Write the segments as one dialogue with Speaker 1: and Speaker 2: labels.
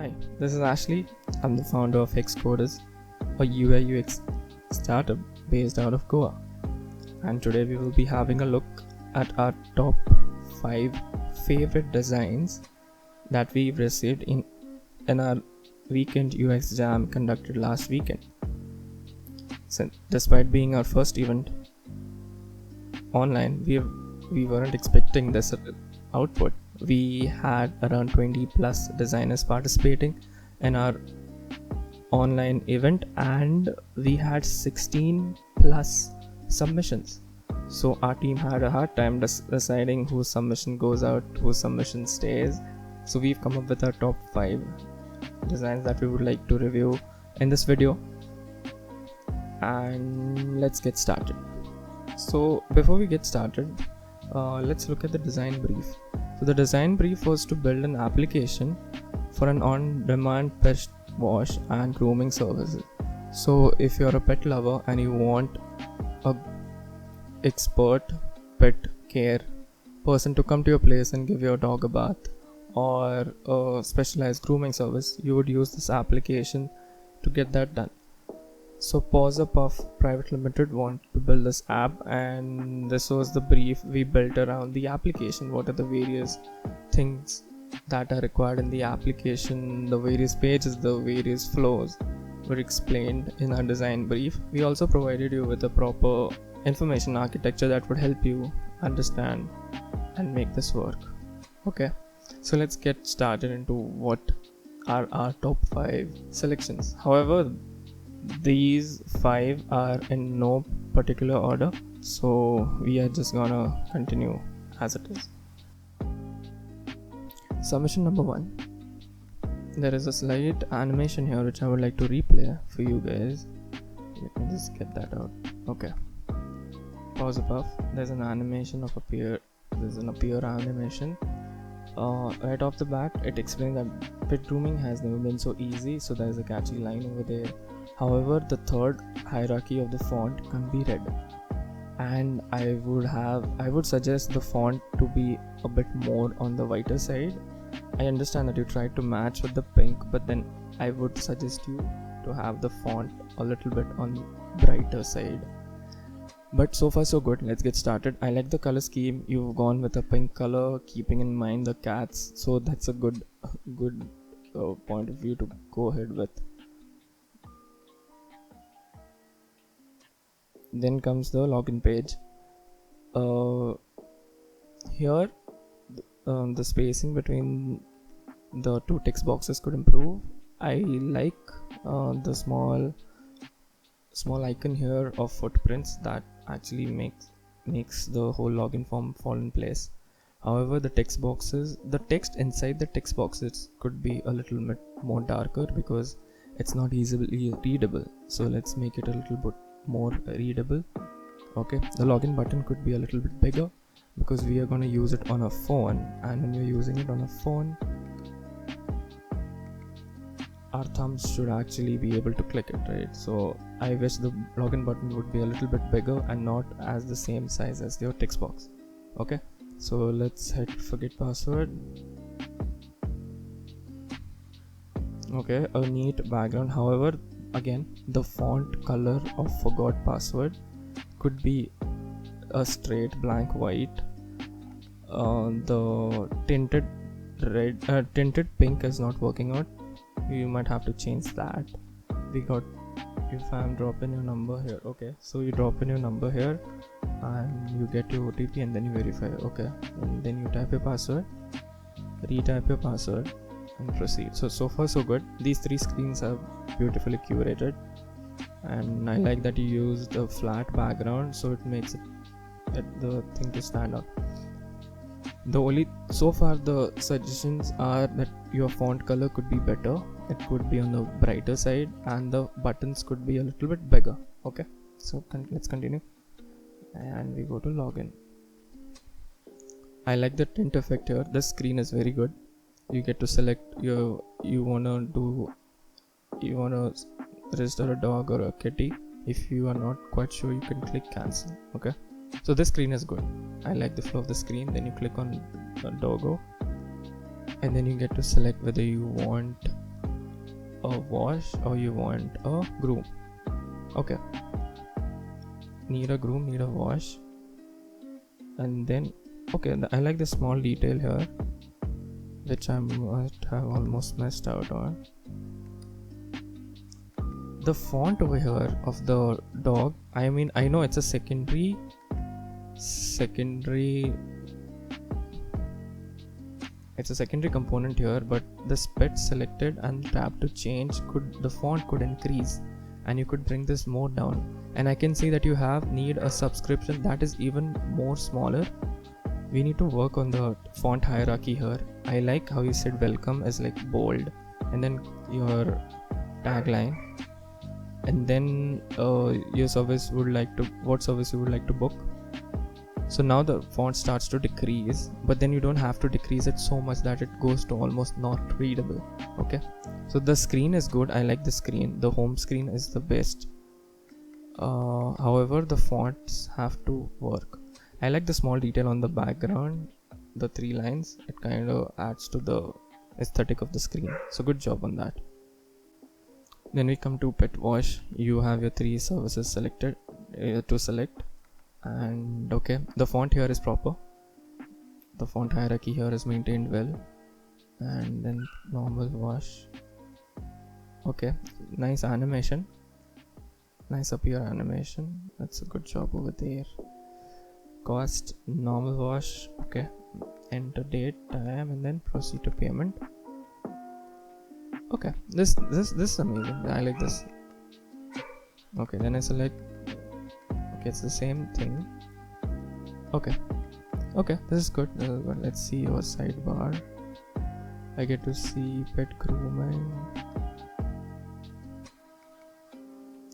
Speaker 1: Hi, this is Ashley. I'm the founder of Hexcoderz, a UI UX startup based out of Goa. And today we will be having a look at our top 5 favorite designs that we've received in our weekend UX jam conducted last weekend. So, despite being our first event online, we weren't expecting this output. We had around 20 plus designers participating in our online event, and we had 16 plus submissions. So our team had a hard time deciding whose submission goes out, whose submission stays. So we've come up with our top 5 designs that we would like to review in this video, and let's get started. So before we get started, let's look at the design brief. So the design brief was to build an application for an on-demand pet wash and grooming services. So if you're a pet lover and you want a expert pet care person to come to your place and give your dog a bath, or a specialized grooming service, you would use this application to get that done. So Pause Up Puff Private Limited want to build this app, and this was the brief we built around the application. What are the various things that are required in the application, the various pages, the various flows were explained in our design brief. We also provided you with a proper information architecture that would help you understand and make this work. Okay, so let's get started into what are our top 5 selections. However, these 5 are in no particular order, so we are just gonna continue as it is. Submission number 1. There is a slight animation here which I would like to replay for you guys. Let me just get that out. Okay. Pause a puff. There's an animation of appear. There's an appear animation. Right off the bat, it explains that pet grooming has never been so easy. So there's a catchy line over there. However, the third hierarchy of the font can be red, and I would suggest the font to be a bit more on the whiter side. I understand that you tried to match with the pink, but then I would suggest you to have the font a little bit on the brighter side. But so far so good. Let's get started. I like the color scheme. You've gone with a pink color, keeping in mind the cats, so that's a good point of view to go ahead with. Then comes the login page. Here the spacing between the 2 text boxes could improve. I like the small icon here of footprints that actually makes the whole login form fall in place. However, the text inside the text boxes could be a little bit more darker because it's not easily readable. So let's make it a little bit more readable. Okay, the login button could be a little bit bigger because we are going to use it on a phone, and when you're using it on a phone, our thumbs should actually be able to click it, right? So I wish the login button would be a little bit bigger and not as the same size as your text box. Okay, so let's hit forget password. Okay, a neat background. However, again, the font color of forgot password could be a straight blank white. The tinted pink is not working out. You might have to change that. If I'm dropping your number here, okay, so you drop in your number here and you get your OTP and then you verify. Okay, and then you type your password, retype your password, and proceed. So far so good. These 3 screens are beautifully curated, and I like that you used a flat background, so it makes the thing to stand out. So far the suggestions are that your font color could be better. It could be on the brighter side, and the buttons could be a little bit bigger. Okay, so let's continue, and we go to login. I like the tint effect here. This screen is very good. You get to select you wanna register a dog or a kitty. If you are not quite sure, you can click cancel. Okay, so this screen is good. I like the flow of the screen. Then you click on the logo, and then you get to select whether you want wash or you want a groom. Okay, need a groom, need a wash. And then okay, I like the small detail here, which I must have almost messed out on. The font over here of the dog, I mean, I know it's a secondary it's a secondary component here, but the pet selected and tap to change, the font could increase and you could bring this more down. And I can see that you need a subscription that is even more smaller. We need to work on the font hierarchy here. I like how you said welcome is like bold, and then your tagline, and then your service would like to, what service you would like to book. So now the font starts to decrease, but then you don't have to decrease it so much that it goes to almost not readable. Okay, so the screen is good. I like the screen. The home screen is the best. However, the fonts have to work. I like the small detail on the background, the 3 lines. It kind of adds to the aesthetic of the screen. So good job on that. Then we come to pet wash. You have your 3 services selected to select. And okay, the font here is proper, the font hierarchy here is maintained well, and then normal wash. Okay, nice animation, nice appear animation. That's a good job over there. Cost, normal wash. Okay, enter date, time, and then proceed to payment. Okay, this is amazing. I like this. Okay, then I select. Okay, it's the same thing. Okay, this is good. Let's see your sidebar. I get to see pet grooming.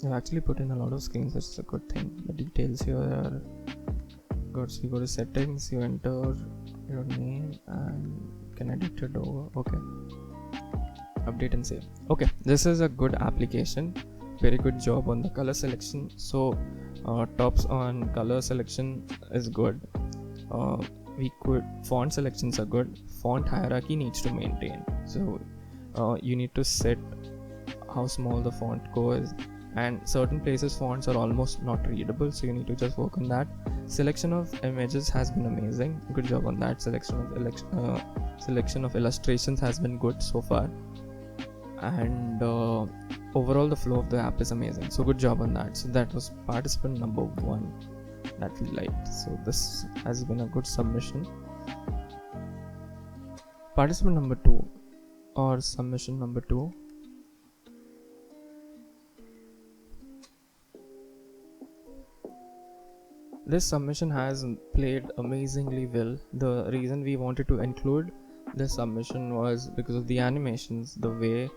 Speaker 1: I've actually put in a lot of screens, which is a good thing. The details here are good. So you go to settings, you enter your name, and you can edit it over. Okay, update and save. Okay, this is a good application. Very good job on the color selection. So tops on color selection is good. Font selections are good. Font hierarchy needs to maintain. So you need to set how small the font goes, and certain places fonts are almost not readable, so you need to just work on that. Selection of images has been amazing. Good job on that. Selection of illustrations has been good so far, and overall the flow of the app is amazing. So good job on that. So that was participant number 1 that we liked. So this has been a good submission. Participant number 2 or submission number 2. This submission has played amazingly well. The reason we wanted to include this submission was because of the animations. The way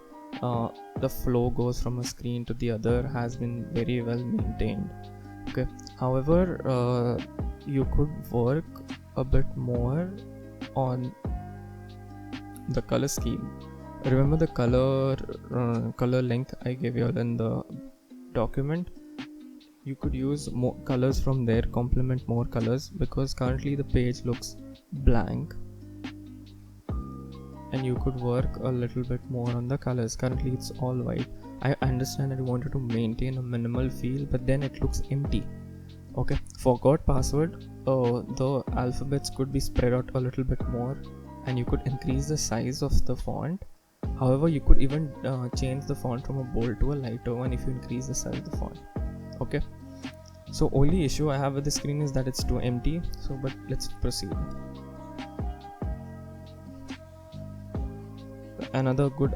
Speaker 1: the flow goes from a screen to the other has been very well maintained. Okay, however, you could work a bit more on the color scheme. Remember the color link I gave you in the document? You could use more colors from there, complement more colors, because currently the page looks blank, and you could work a little bit more on the colors. Currently it's all white. I understand that you wanted to maintain a minimal feel, but then it looks empty. Okay, forgot password. The alphabets could be spread out a little bit more, and you could increase the size of the font. However, you could even change the font from a bold to a lighter one if you increase the size of the font. Okay, so only issue I have with the screen is that it's too empty. So but let's proceed. Another good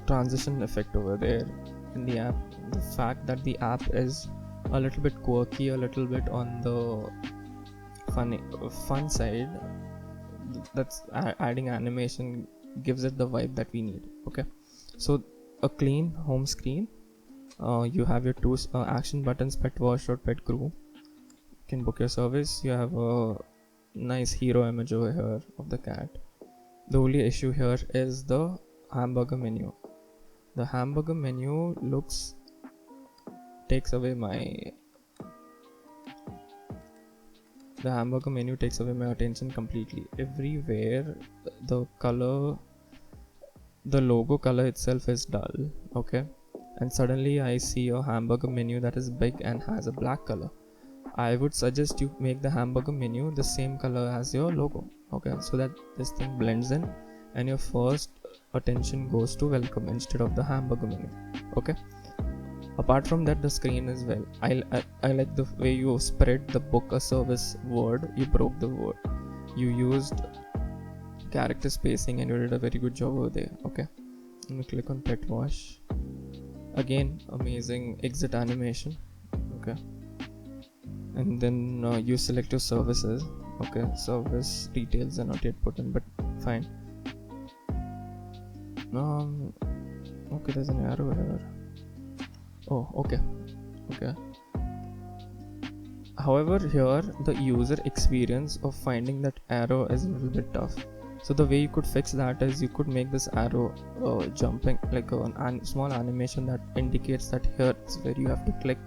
Speaker 1: transition effect over there in the app, the fact that the app is a little bit quirky, a little bit on the fun side. That's adding animation gives it the vibe that we need. Okay, so a clean home screen. You have your 2 action buttons, pet wash or pet groom. You can book your service. You have a nice hero image over here of the cat. The only issue here is the hamburger menu. The hamburger menu takes away my attention completely. Everywhere the logo color itself is dull. okay, and suddenly I see a hamburger menu that is big and has a black color. I would suggest you make the hamburger menu the same color as your logo, okay, so that this thing blends in and your first attention goes to welcome instead of the hamburger menu, okay. Apart from that, the screen is well. I like the way you spread the book a service word. You broke the word. You used character spacing and you did a very good job over there, okay. Let me click on pet wash. Again, amazing exit animation, okay. And then you select your services, okay. Service details are not yet put in, but fine. Okay, there's an arrow here. Oh, okay. However, here the user experience of finding that arrow is a little bit tough. So the way you could fix that is you could make this arrow jumping, like a small animation that indicates that here is where you have to click,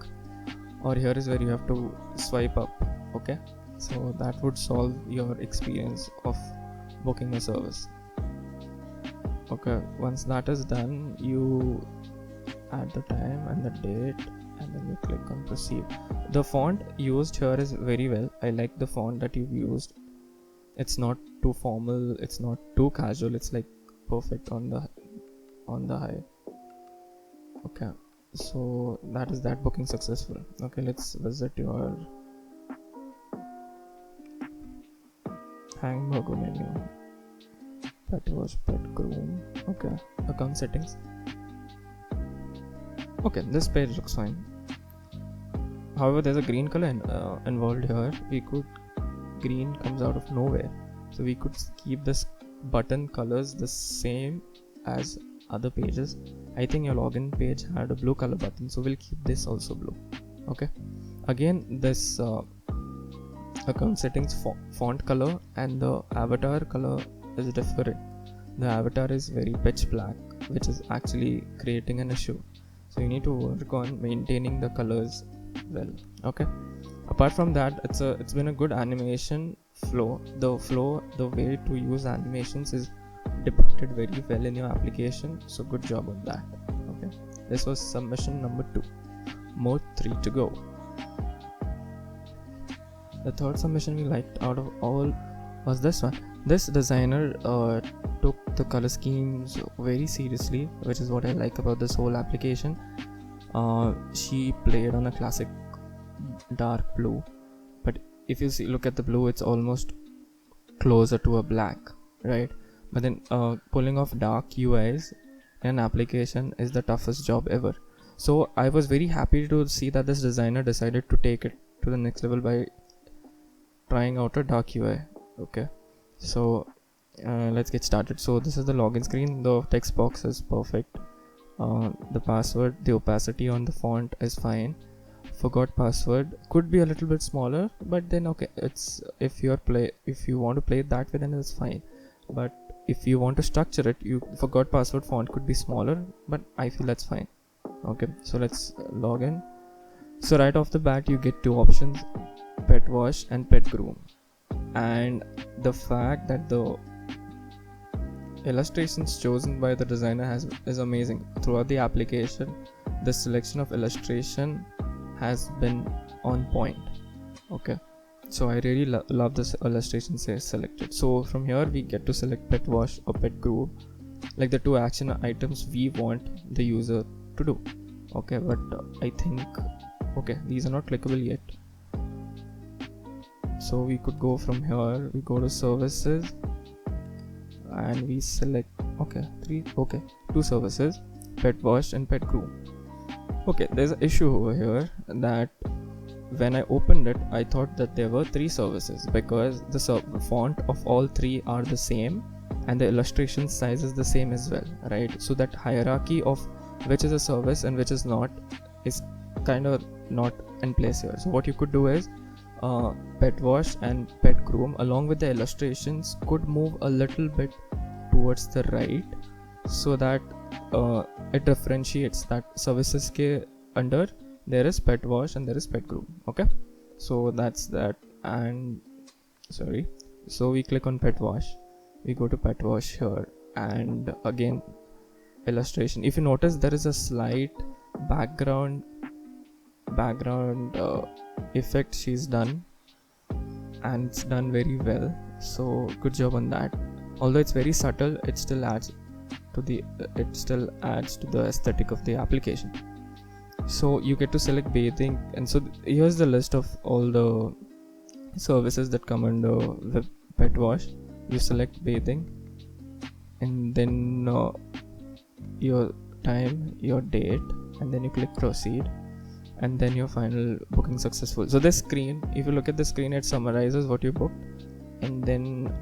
Speaker 1: or here is where you have to swipe up, okay. So that would solve your experience of booking a service, okay. Once that is done, you add the time and the date and then you click on proceed. The font used here is very well. I like the font that you've used. It's not too formal, it's not too casual, it's like perfect on the high, okay. So that is that booking successful, okay. Let's visit your hamburger menu, pet wash, pet groom, okay. Account settings, okay. This page looks fine. However, there's a green color involved here. Green comes out of nowhere, so we could keep this button colors the same as other pages. I think your login page had a blue color button, so we'll keep this also blue, okay. Again, this account settings font color and the avatar color is different. The avatar is very pitch black, which is actually creating an issue, so you need to work on maintaining the colors well, okay. Apart from that, it's been a good animation flow. The way to use animations is depicted very well in your application, so good job on that, okay. This was submission number 2. More 3 to go. The third submission we liked out of all was this one. This designer took the color schemes very seriously, which is what I like about this whole application. She played on a classic dark blue, but if you look at the blue, it's almost closer to a black, right? But then pulling off dark UIs in an application is the toughest job ever. So I was very happy to see that this designer decided to take it to the next level by trying out a dark UI, okay. So let's get started. So this is the login screen. The text box is perfect. The password, the opacity on the font is fine. Forgot password could be a little bit smaller, but then okay, it's if you want to play it that way, then it's fine. But if you want to structure it, you forgot password font could be smaller, but I feel that's fine, okay. So let's log in. So right off the bat you get 2 options, pet wash and pet groom, and the fact that the illustrations chosen by the designer is amazing. Throughout the application, the selection of illustration has been on point, okay. So I really love this illustration says selected. So from here we get to select pet wash or pet groom, like the 2 action items we want the user to do, okay. But I think okay, these are not clickable yet, so we could go from here. We go to services and we select okay 2 services, pet wash and pet groom. Okay, there's an issue over here that when I opened it, I thought that there were 3 services because the font of all 3 are the same and the illustration size is the same as well, right? So that hierarchy of which is a service and which is not is kind of not in place here. So what you could do is pet wash and pet groom along with the illustrations could move a little bit towards the right, so that it differentiates that services ke under there is pet wash and there is pet groom, okay. So that's that. And sorry, so we click on pet wash, we go to pet wash here, and again illustration. If you notice, there is a slight background effect she's done, and it's done very well, so good job on that. Although it's very subtle, it still adds to the aesthetic of the application. So you get to select bathing, and so here's the list of all the services that come under the pet wash. You select bathing, and then your time, your date, and then you click proceed, and then your final booking successful. So this screen, if you look at the screen, it summarizes what you booked. And then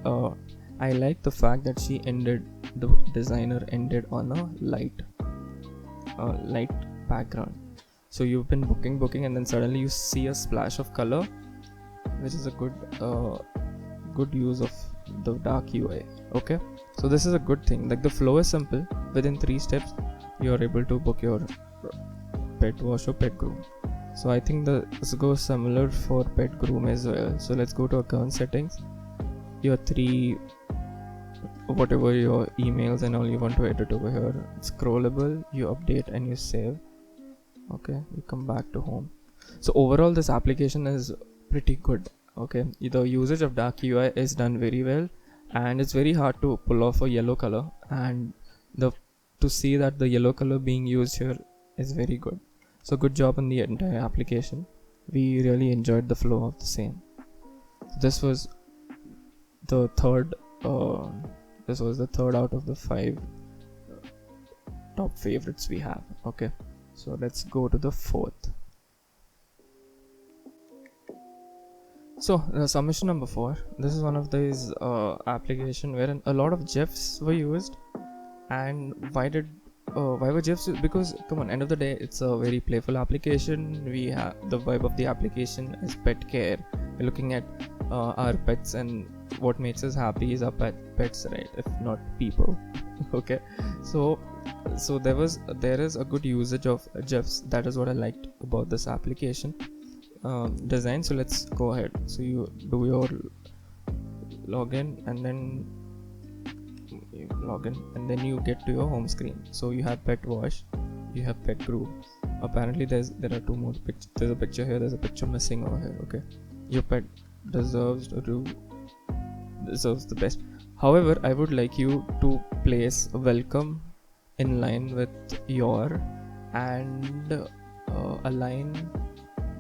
Speaker 1: I like the fact that the designer ended on a light background. So you've been booking, and then suddenly you see a splash of color, which is a good use of the dark UI. Okay, so this is a good thing. Like, the flow is simple. Within 3 steps, you are able to book your pet wash or pet groom. So I think this goes similar for pet groom as well. So let's go to account settings. Your 3, whatever your emails and all you want to edit over here. It's scrollable. You update and you save. Okay, you come back to home. So overall, this application is pretty good. Okay, the usage of dark UI is done very well, and it's very hard to pull off a yellow color, and to see that the yellow color being used here is very good. So good job on the entire application. We really enjoyed the flow of the same. This was the third out of the 5 top favorites we have. Okay, so let's go to the 4th. So submission number 4. This is one of these application wherein a lot of GIFs were used. And why were GIFs? Because, come on, end of the day, it's a very playful application. We have the vibe of the application is pet care. We're looking at our pets, and what makes us happy is our pets, right? If not people. Okay, so there is a good usage of GIFs. That is what I liked about this application design. So let's go ahead. So you do your login, and then you log in, and then you get to your home screen. So you have pet wash, you have pet groom. Apparently there are 2 more pictures. There's a picture here, there's a picture missing over here. Okay, your pet deserves the best. However, I would like you to place welcome in line with your, and align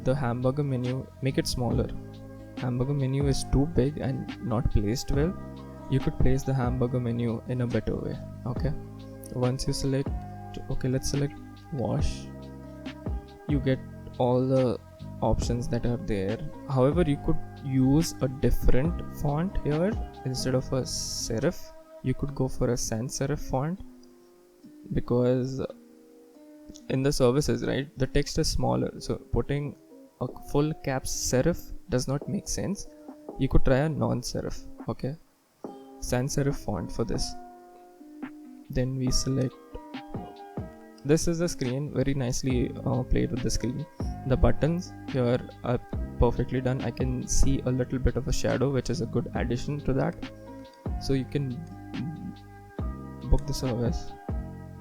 Speaker 1: the hamburger menu, make it smaller. Hamburger menu is too big and not placed well. You could place the hamburger menu in a better way. Okay, once you select, okay, let's select wash, you get all the options that are there. However, you could use a different font here. Instead of a serif, you could go for a sans serif font, because in the services, right, the text is smaller, so putting a full caps serif does not make sense. You could try a non-serif. Okay, sans serif font for this. Then we select, this is the screen, very nicely played with the screen. The buttons here are perfectly done. I can see a little bit of a shadow, which is a good addition to that. So you can book the service,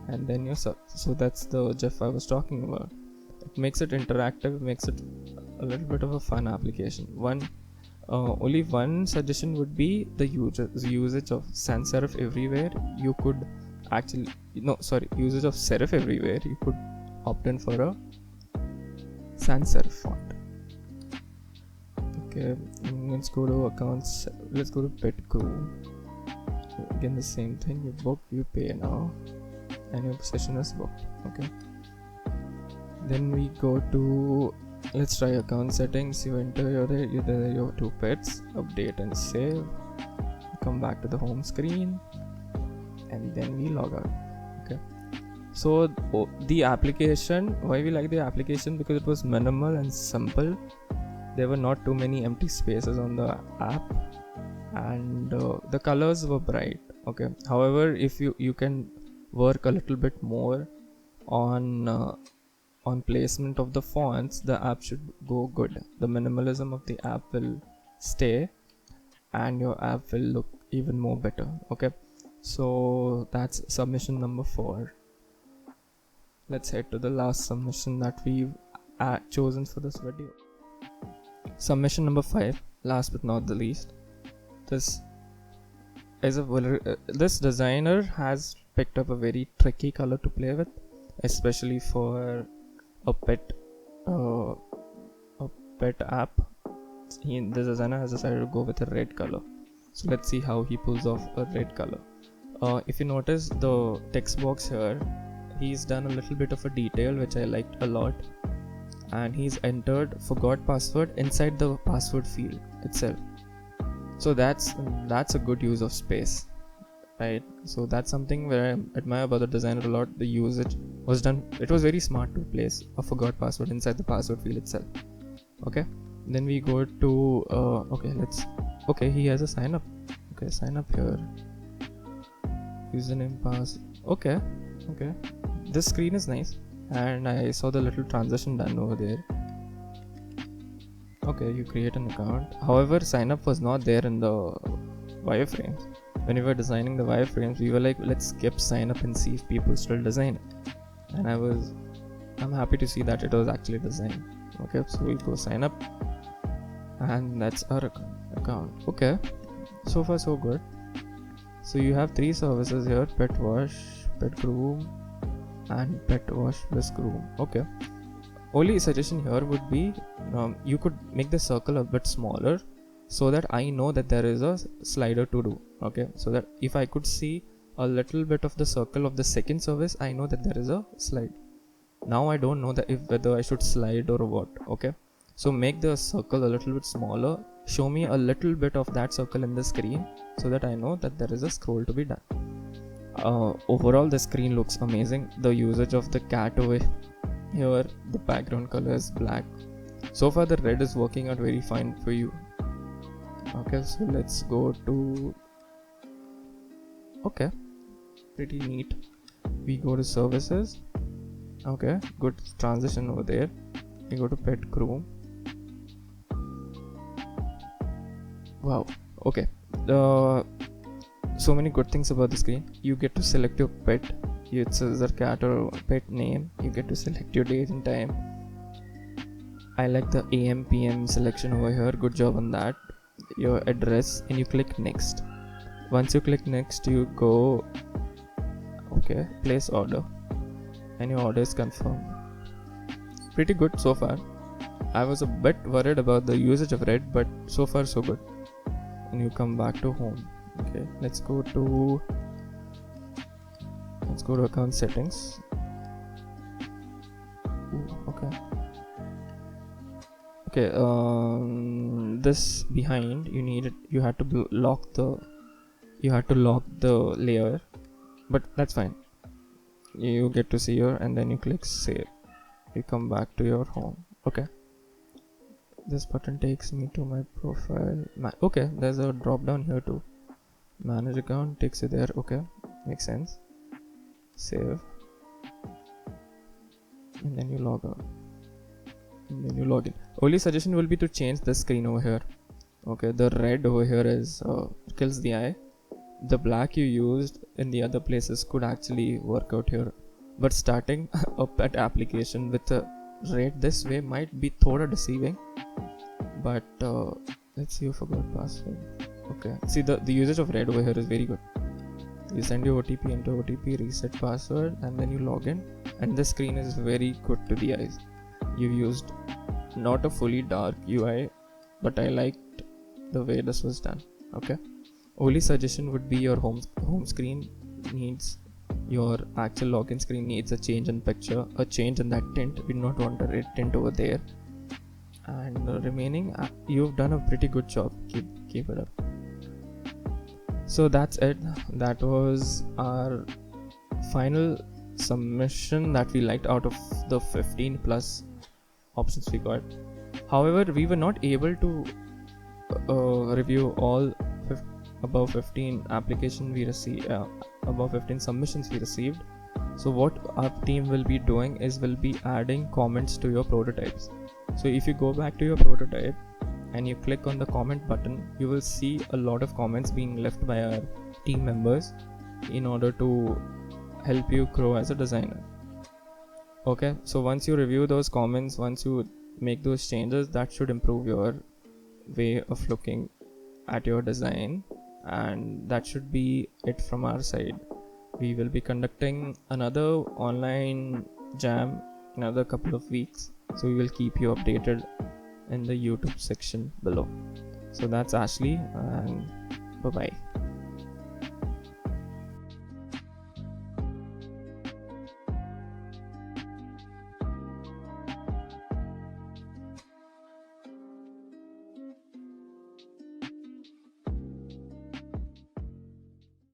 Speaker 1: and then your so that's the GIF I was talking about. It makes it interactive, makes it a little bit of a fun application. Only one suggestion would be the usage of sans serif everywhere. You could actually, usage of serif everywhere. You could opt in for a sans serif font. Okay, let's go to accounts. Let's go to pet groom. Again, the same thing. You book, you pay now, and your session is booked. Okay. Then we go to, let's try account settings. You enter your 2 pets, update and save. Come back to the home screen, and then we log out. Okay. So the application, why we like the application? Because it was minimal and simple. There were not too many empty spaces on the app, and the colors were bright. Okay. However, if you can work a little bit more on placement of the fonts, the app should go good. The minimalism of the app will stay, and your app will look even more better. Okay, so that's submission number 4. let's head to the last submission that we've chosen for this video. Submission number 5, last but not the least. This designer has picked up a very tricky color to play with, especially for a pet app. The designer has decided to go with a red color. So let's see how he pulls off a red color. If you notice the text box here, he's done a little bit of a detail which I liked a lot, and he's entered forgot password inside the password field itself. So that's a good use of space, right? So that's something where I admire about the designer a lot. The usage was done, it was very smart to place a forgot password inside the password field itself. Okay, then we go to he has a sign up. Okay, sign up here, username, pass. Okay, this screen is nice, and I saw the little transition done over there. Okay, you create an account. However, sign up was not there in the wireframes. When we were designing the wireframes, we were like, let's skip sign up and see if people still design it. And I'm happy to see that it was actually designed. Okay, so we go sign up, and that's our account. Okay, so far so good. So you have 3 services here: pet wash, pet groom, and pet wash plus groom. Okay, only suggestion here would be you could make the circle a bit smaller so that I know that there is a slider to do. Okay, so that if I could see a little bit of the circle of the second service, I know that there is a slide. Now I don't know that whether I should slide or what. Okay, so make the circle a little bit smaller, show me a little bit of that circle in the screen so that I know that there is a scroll to be done. Overall the screen looks amazing. The usage of the cat over here, the background color is black. So far the red is working out very fine for you. Okay, so let's go to, okay, pretty neat. We go to services. Okay, good transition over there. We go to pet groom. Wow, okay. So many good things about the screen. You get to select your pet. It's a cat or pet name. You get to select your date and time. I like the AM PM selection over here. Good job on that. Your address, and you click next. Once you click next, you go, okay, place order, and your order is confirmed. Pretty good so far. I was a bit worried about the usage of red, but so far so good. And you come back to home. Okay, let's go to account settings. Okay, this behind, you had to lock the layer, but that's fine. You get to see here, and then you click save. You come back to your home. Okay, this button takes me to my profile. Okay, there's a drop down here too. Manage account takes you there. Okay, makes sense. Save, and then you log out, and then you log in. Only suggestion will be to change the screen over here. Okay, the red over here is kills the eye. The black you used in the other places could actually work out here, but starting a pet application with a red this way might be thoda deceiving. But let's see, you forgot password. Okay, see the usage of red over here is very good. You send your OTP, enter OTP, reset password, and then you log in, and the screen is very good to the eyes. You used not a fully dark UI, but I liked the way this was done. Okay, only suggestion would be your home screen needs, your actual login screen needs a change in picture, a change in that tint. We do not want a red tint over there. And the remaining, you've done a pretty good job. Keep it up. So that's it. That was our final submission that we liked out of the 15 plus options we got. However, we were not able to review all above 15 applications we received, above 15 submissions we received. So what our team will be doing is we'll be adding comments to your prototypes. So if you go back to your prototype and you click on the comment button, you will see a lot of comments being left by our team members in order to help you grow as a designer. Okay, so once you review those comments, once you make those changes, that should improve your way of looking at your design, and that should be it from our side. We will be conducting another online jam in another couple of weeks, so we will keep you updated in the YouTube section below. So that's Ashley, and bye bye.